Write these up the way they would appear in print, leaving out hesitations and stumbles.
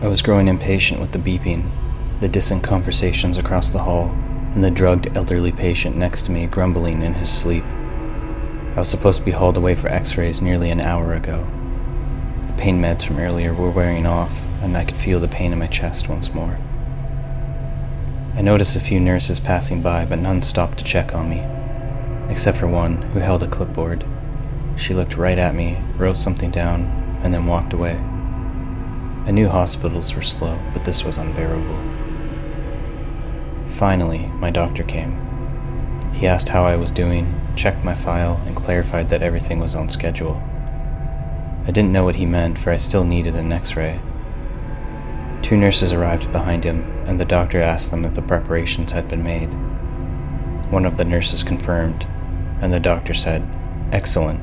I was growing impatient with the beeping, the distant conversations across the hall, and the drugged elderly patient next to me grumbling in his sleep. I was supposed to be hauled away for x-rays nearly an hour ago. The pain meds from earlier were wearing off, and I could feel the pain in my chest once more. I noticed a few nurses passing by, but none stopped to check on me, except for one who held a clipboard. She looked right at me, wrote something down, and then walked away. I knew hospitals were slow, but this was unbearable. Finally, my doctor came. He asked how I was doing, checked my file, and clarified that everything was on schedule. I didn't know what he meant, for I still needed an x-ray. 2 nurses arrived behind him, and the doctor asked them if the preparations had been made. One of the nurses confirmed, and the doctor said, "Excellent.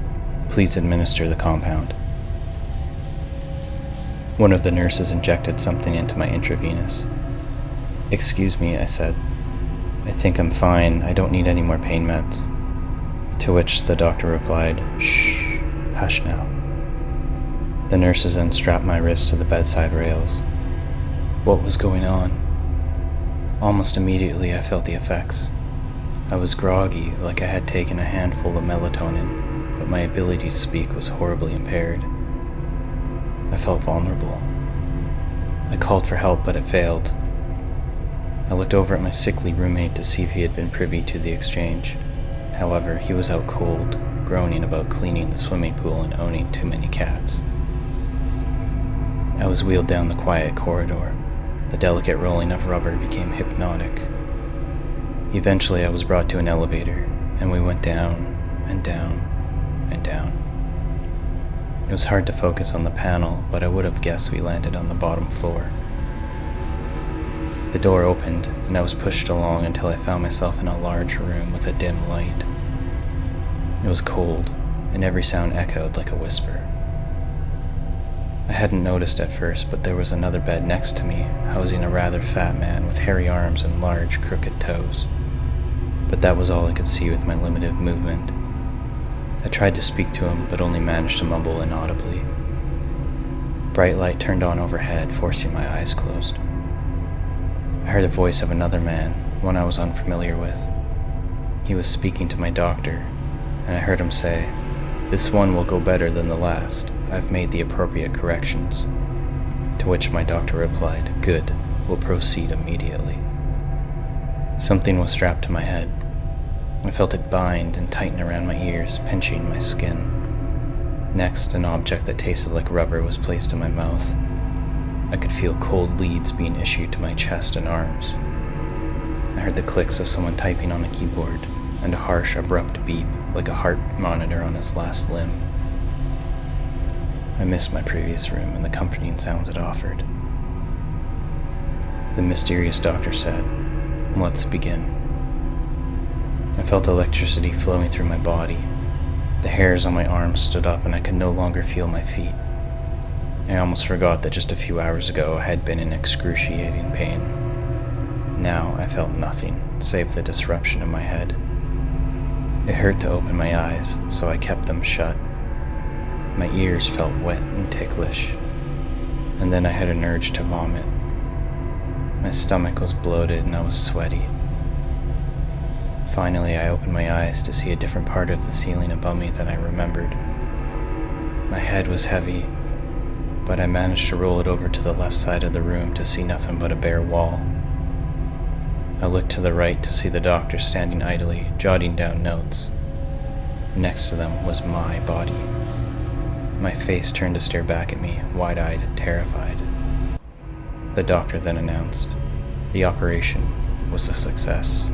Please administer the compound." One of the nurses injected something into my intravenous. "Excuse me," I said. "I think I'm fine. I don't need any more pain meds." To which the doctor replied, "Shh, hush now." The nurses then strapped my wrist to the bedside rails. What was going on? Almost immediately I felt the effects. I was groggy, like I had taken a handful of melatonin, but my ability to speak was horribly impaired. I felt vulnerable. I called for help, but it failed. I looked over at my sickly roommate to see if he had been privy to the exchange. However, he was out cold, groaning about cleaning the swimming pool and owning too many cats. I was wheeled down the quiet corridor. The delicate rolling of rubber became hypnotic. Eventually I was brought to an elevator, and we went down and down and down. It was hard to focus on the panel, but I would have guessed we landed on the bottom floor. The door opened, and I was pushed along until I found myself in a large room with a dim light. It was cold, and every sound echoed like a whisper. I hadn't noticed at first, but there was another bed next to me, housing a rather fat man with hairy arms and large, crooked toes. But that was all I could see with my limited movement. I tried to speak to him, but only managed to mumble inaudibly. Bright light turned on overhead, forcing my eyes closed. I heard the voice of another man, one I was unfamiliar with. He was speaking to my doctor, and I heard him say, "This one will go better than the last. I've made the appropriate corrections." To which my doctor replied, "Good, we'll proceed immediately." Something was strapped to my head. I felt it bind and tighten around my ears, pinching my skin. Next, an object that tasted like rubber was placed in my mouth. I could feel cold leads being issued to my chest and arms. I heard the clicks of someone typing on a keyboard, and a harsh, abrupt beep, like a heart monitor on its last limb. I missed my previous room and the comforting sounds it offered. The mysterious doctor said, "Let's begin." I felt electricity flowing through my body. The hairs on my arms stood up and I could no longer feel my feet. I almost forgot that just a few hours ago I had been in excruciating pain. Now I felt nothing, save the disruption in my head. It hurt to open my eyes, so I kept them shut. My ears felt wet and ticklish, and then I had an urge to vomit. My stomach was bloated and I was sweaty. Finally, I opened my eyes to see a different part of the ceiling above me than I remembered. My head was heavy, but I managed to roll it over to the left side of the room to see nothing but a bare wall. I looked to the right to see the doctor standing idly, jotting down notes. Next to them was my body. My face turned to stare back at me, wide-eyed, terrified. The doctor then announced the operation was a success.